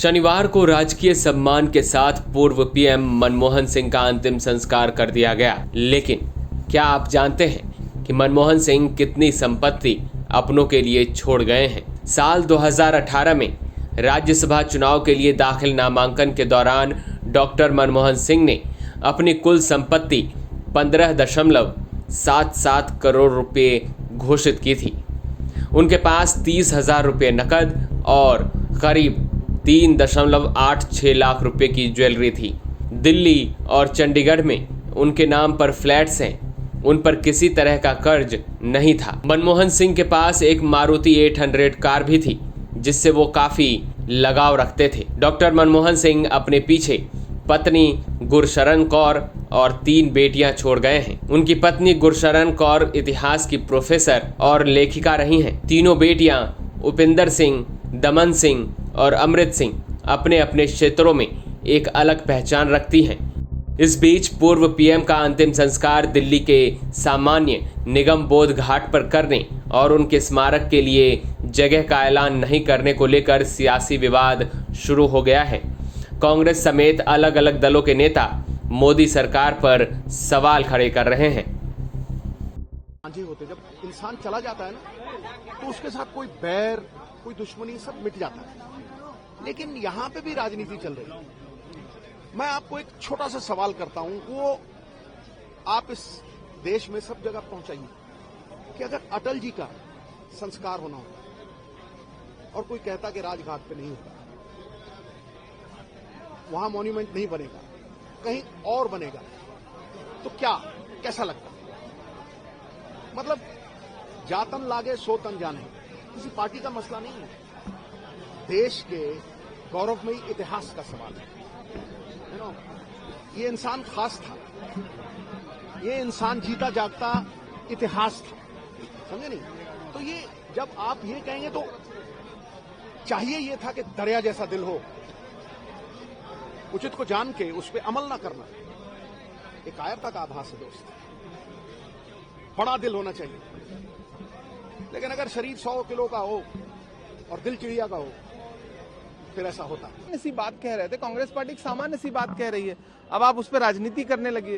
शनिवार को राजकीय सम्मान के साथ पूर्व पीएम मनमोहन सिंह का अंतिम संस्कार कर दिया गया। लेकिन क्या आप जानते हैं कि मनमोहन सिंह कितनी संपत्ति अपनों के लिए छोड़ गए हैं? साल 2018 में राज्यसभा चुनाव के लिए दाखिल नामांकन के दौरान डॉक्टर मनमोहन सिंह ने अपनी कुल संपत्ति 15.77 करोड़ रुपए घोषित की थी। उनके पास 30,000 रुपये नकद और करीब 3.86 लाख रुपए की ज्वेलरी थी। दिल्ली और चंडीगढ़ में उनके नाम पर फ्लैट्स हैं, उन पर किसी तरह का कर्ज नहीं था। मनमोहन सिंह के पास एक मारुति 800 कार भी थी, जिससे वो काफी लगाव रखते थे। डॉक्टर मनमोहन सिंह अपने पीछे पत्नी गुरशरण कौर और 3 बेटियां छोड़ गए हैं। उनकी पत्नी गुरशरण कौर इतिहास की प्रोफेसर और लेखिका रही हैं। तीनों बेटियां उपिंदर सिंह, दमन सिंह और अमृत सिंह अपने अपने क्षेत्रों में एक अलग पहचान रखती हैं। इस बीच पूर्व पीएम का अंतिम संस्कार दिल्ली के सामान्य निगम बोध घाट पर करने और उनके स्मारक के लिए जगह का ऐलान नहीं करने को लेकर सियासी विवाद शुरू हो गया है। कांग्रेस समेत अलग अलग दलों के नेता मोदी सरकार पर सवाल खड़े कर रहे हैं। जब इंसान चला जाता है ना, तो उसके साथ कोई बैर, कोई दुश्मनी सब मिट जाता है। लेकिन यहां पे भी राजनीति चल रही है। मैं आपको एक छोटा सा सवाल करता हूं, वो आप इस देश में सब जगह पहुंचाइए कि अगर अटल जी का संस्कार होना होगा और कोई कहता कि राजघाट पे नहीं होगा, वहां मॉन्यूमेंट नहीं बनेगा, कहीं और बनेगा, तो कैसा लगता? मतलब जातन लागे सो तन जाने, किसी पार्टी का मसला नहीं है, देश के गौरवमयी इतिहास का सवाल है। ये इंसान खास था, ये इंसान जीता जागता इतिहास था, समझे नहीं? तो ये जब आप ये कहेंगे तो चाहिए ये था कि दरिया जैसा दिल हो, उचित को जान के उस पर अमल ना करना। एक कायरता का आभास है दोस्त, बड़ा दिल होना चाहिए। लेकिन अगर शरीर 100 किलो का हो और दिल चिड़िया का हो, फिर ऐसा होता है। ऐसी बात कह रहे थे, कांग्रेस पार्टी एक सामान्य सी बात कह रही है, अब आप उस पर राजनीति करने लगी।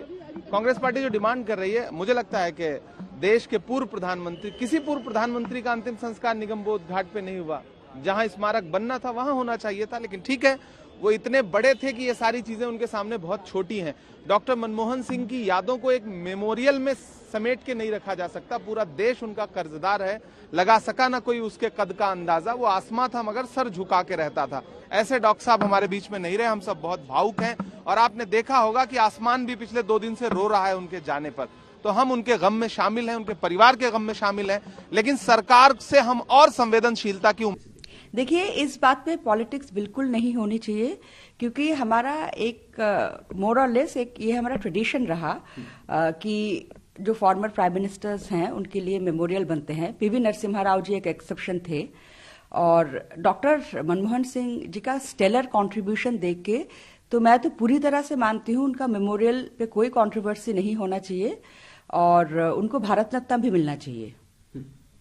कांग्रेस पार्टी जो डिमांड कर रही है, मुझे लगता है कि देश के पूर्व प्रधानमंत्री, किसी पूर्व प्रधानमंत्री का अंतिम संस्कार निगम बोध घाट पे नहीं हुआ। जहां स्मारक बनना था वहां होना चाहिए था, लेकिन ठीक है, वो इतने बड़े थे कि ये सारी चीजें उनके सामने बहुत छोटी हैं। डॉक्टर मनमोहन सिंह की यादों को एक मेमोरियल में समेट के नहीं रखा जा सकता। पूरा देश उनका कर्जदार है, लगा सका ना कोई उसके कद का अंदाजा। वो आसमां था मगर सर झुका के रहता था। ऐसे डॉक्टर साहब हमारे बीच में नहीं रहे, हम सब बहुत भावुक हैं। और आपने देखा होगा कि आसमान भी पिछले 2 दिन से रो रहा है उनके जाने पर। तो हम उनके गम में शामिल हैं, उनके परिवार के गम में शामिल हैं, लेकिन सरकार से हम और संवेदनशीलता की देखिए, इस बात पे पॉलिटिक्स बिल्कुल नहीं होनी चाहिए, क्योंकि हमारा एक मोर और लेस एक ये हमारा ट्रेडिशन रहा कि जो फॉर्मर प्राइम मिनिस्टर्स हैं उनके लिए मेमोरियल बनते हैं। पीवी नरसिम्हा राव जी एक एक्सेप्शन थे, और डॉक्टर मनमोहन सिंह जी का स्टेलर कंट्रीब्यूशन देख के तो मैं तो पूरी तरह से मानती हूं उनका मेमोरियल पे कोई कंट्रोवर्सी नहीं होना चाहिए और उनको भारत रत्न भी मिलना चाहिए।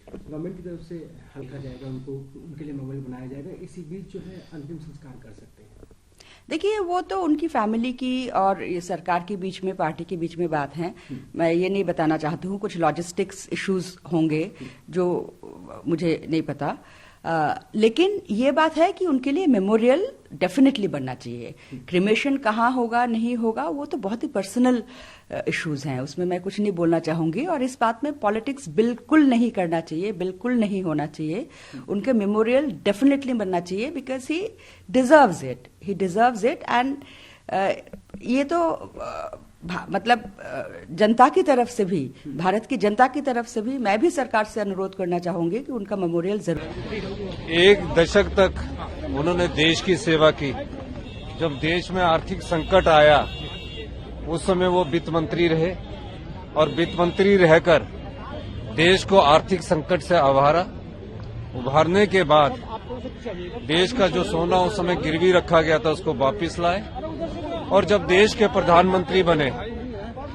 गवर्नमेंट की तरफ से हल्का जाएगा, उनको उनके लिए मेमोरियल बनाया जाएगा। इसी बीच जो है अंतिम संस्कार कर सकते हैं। देखिए, वो तो उनकी फैमिली की और ये सरकार के बीच में, पार्टी के बीच में बात है। मैं ये नहीं बताना चाहती हूँ, कुछ लॉजिस्टिक्स इश्यूज होंगे जो मुझे नहीं पता। लेकिन ये बात है कि उनके लिए मेमोरियल डेफिनेटली बनना चाहिए। क्रिमेशन कहाँ होगा नहीं होगा वो तो बहुत ही पर्सनल इश्यूज हैं, उसमें मैं कुछ नहीं बोलना चाहूंगी। और इस बात में पॉलिटिक्स बिल्कुल नहीं करना चाहिए, बिल्कुल नहीं होना चाहिए। उनके मेमोरियल डेफिनेटली बनना चाहिए, because he deserves it, he deserves it. And ये तो मतलब जनता की तरफ से भी, भारत की जनता की तरफ से भी मैं भी सरकार से अनुरोध करना चाहूंगी कि उनका मेमोरियल जरूर। 1 दशक तक उन्होंने देश की सेवा की। जब देश में आर्थिक संकट आया उस समय वो वित्त मंत्री रहे, और वित्त मंत्री रहकर देश को आर्थिक संकट से उभारने के बाद देश का जो सोना उस समय गिरवी रखा गया था उसको वापस लाए, और जब देश के प्रधानमंत्री बने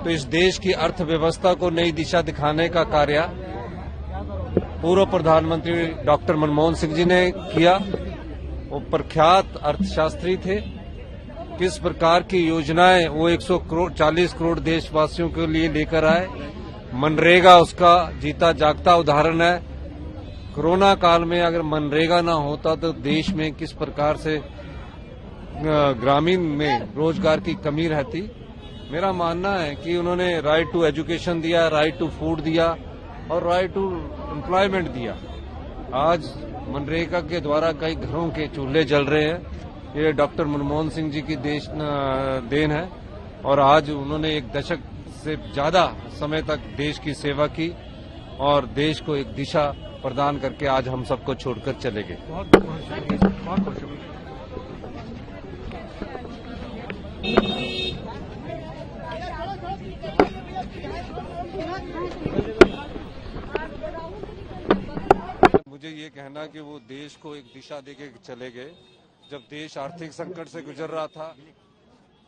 तो इस देश की अर्थव्यवस्था को नई दिशा दिखाने का कार्य पूर्व प्रधानमंत्री डॉक्टर मनमोहन सिंह जी ने किया। वो प्रख्यात अर्थशास्त्री थे। किस प्रकार की योजनाएं वो 140 करोड़ देशवासियों के लिए लेकर आए। मनरेगा उसका जीता जागता उदाहरण है। कोरोना काल में अगर मनरेगा ना होता तो देश में किस प्रकार से ग्रामीण में रोजगार की कमी रहती। मेरा मानना है कि उन्होंने राइट टू एजुकेशन दिया, राइट टू फूड दिया और राइट टू एम्प्लॉयमेंट दिया। आज मनरेगा के द्वारा कई घरों के चूल्हे जल रहे हैं। ये डॉक्टर मनमोहन सिंह जी की देन है और आज उन्होंने एक दशक से ज्यादा समय तक देश की सेवा की और देश को एक दिशा प्रदान करके आज हम सबको छोड़कर चले गए। बहुत शुक्रिया। मुझे ये कहना कि वो देश को एक दिशा देके चले गए। जब देश आर्थिक संकट से गुजर रहा था,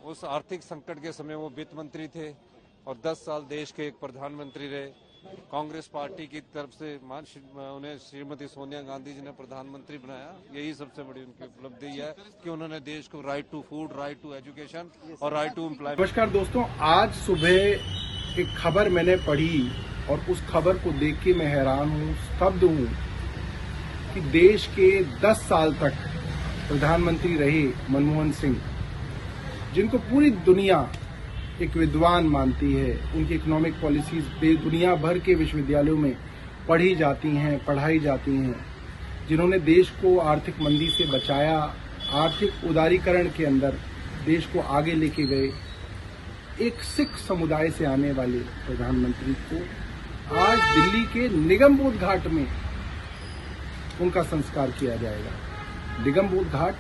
उस आर्थिक संकट के समय वो वित्त मंत्री थे और 10 साल देश के एक प्रधानमंत्री रहे। कांग्रेस पार्टी की तरफ से उन्हें श्रीमती सोनिया गांधी जी ने प्रधानमंत्री बनाया। यही सबसे बड़ी उनकी उपलब्धि है कि उन्होंने देश को right to food, right to education और राइट टू एम्प्लॉयमेंट। नमस्कार दोस्तों, आज सुबह एक खबर मैंने पढ़ी और उस खबर को देख के मैं हैरान हूँ, स्तब्ध हूँ कि देश के 10 साल तक प्रधानमंत्री रहे मनमोहन सिंह, जिनको पूरी दुनिया एक विद्वान मानती है, उनकी इकोनॉमिक पॉलिसीज दुनिया भर के विश्वविद्यालयों में पढ़ी जाती हैं, पढ़ाई जाती हैं, जिन्होंने देश को आर्थिक मंदी से बचाया, आर्थिक उदारीकरण के अंदर देश को आगे लेके गए। एक सिख समुदाय से आने वाले प्रधानमंत्री को आज दिल्ली के निगमबोध घाट में उनका संस्कार किया जाएगा। निगमबोध घाट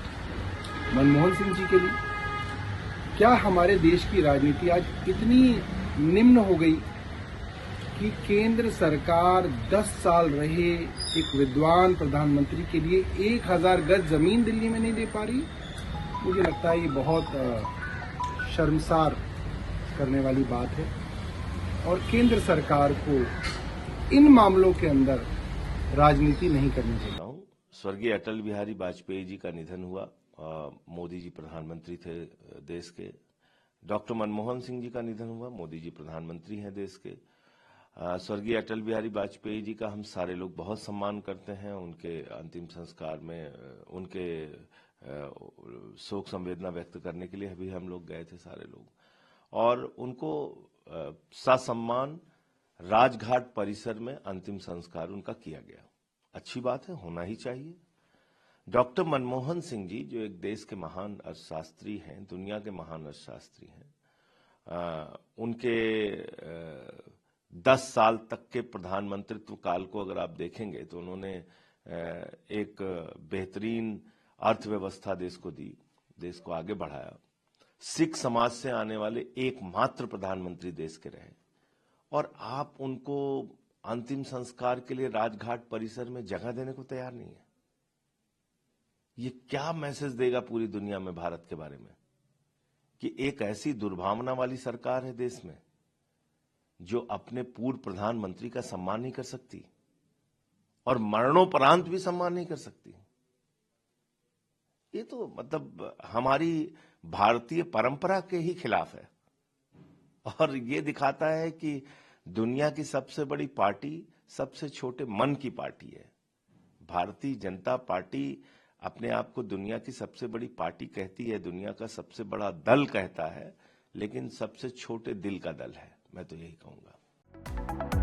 मनमोहन सिंह जी के लिए। क्या हमारे देश की राजनीति आज इतनी निम्न हो गई कि केंद्र सरकार 10 साल रहे एक विद्वान प्रधानमंत्री के लिए 1000 गज जमीन दिल्ली में नहीं दे पा रही? मुझे लगता है ये बहुत शर्मसार करने वाली बात है और केंद्र सरकार को इन मामलों के अंदर राजनीति नहीं करनी चाहिए। स्वर्गीय अटल बिहारी वाजपेयी जी का निधन हुआ। मोदी जी प्रधानमंत्री थे देश के। डॉक्टर मनमोहन सिंह जी का निधन हुआ। मोदी जी प्रधानमंत्री हैं देश के। स्वर्गीय अटल बिहारी वाजपेयी जी का हम सारे लोग बहुत सम्मान करते हैं। उनके अंतिम संस्कार में उनके शोक संवेदना व्यक्त करने के लिए अभी हम लोग गए थे सारे लोग, और उनको ससम्मान राजघाट परिसर में अंतिम संस्कार उनका किया गया। अच्छी बात है, होना ही चाहिए। डॉक्टर मनमोहन सिंह जी जो एक देश के महान अर्थशास्त्री हैं, दुनिया के महान अर्थशास्त्री हैं, उनके 10 साल तक के प्रधानमंत्रित्व काल को अगर आप देखेंगे तो उन्होंने एक बेहतरीन अर्थव्यवस्था देश को दी, देश को आगे बढ़ाया। सिख समाज से आने वाले एकमात्र प्रधानमंत्री देश के रहे और आप उनको अंतिम संस्कार के लिए राजघाट परिसर में जगह देने को तैयार नहीं है। ये क्या मैसेज देगा पूरी दुनिया में भारत के बारे में कि एक ऐसी दुर्भावना वाली सरकार है देश में जो अपने पूर्व प्रधानमंत्री का सम्मान नहीं कर सकती और मरणोपरांत भी सम्मान नहीं कर सकती। ये तो मतलब हमारी भारतीय परंपरा के ही खिलाफ है और ये दिखाता है कि दुनिया की सबसे बड़ी पार्टी सबसे छोटे मन की पार्टी है। भारतीय जनता पार्टी अपने आप को दुनिया की सबसे बड़ी पार्टी कहती है, दुनिया का सबसे बड़ा दल कहता है, लेकिन सबसे छोटे दिल का दल है। मैं तो यही कहूंगा।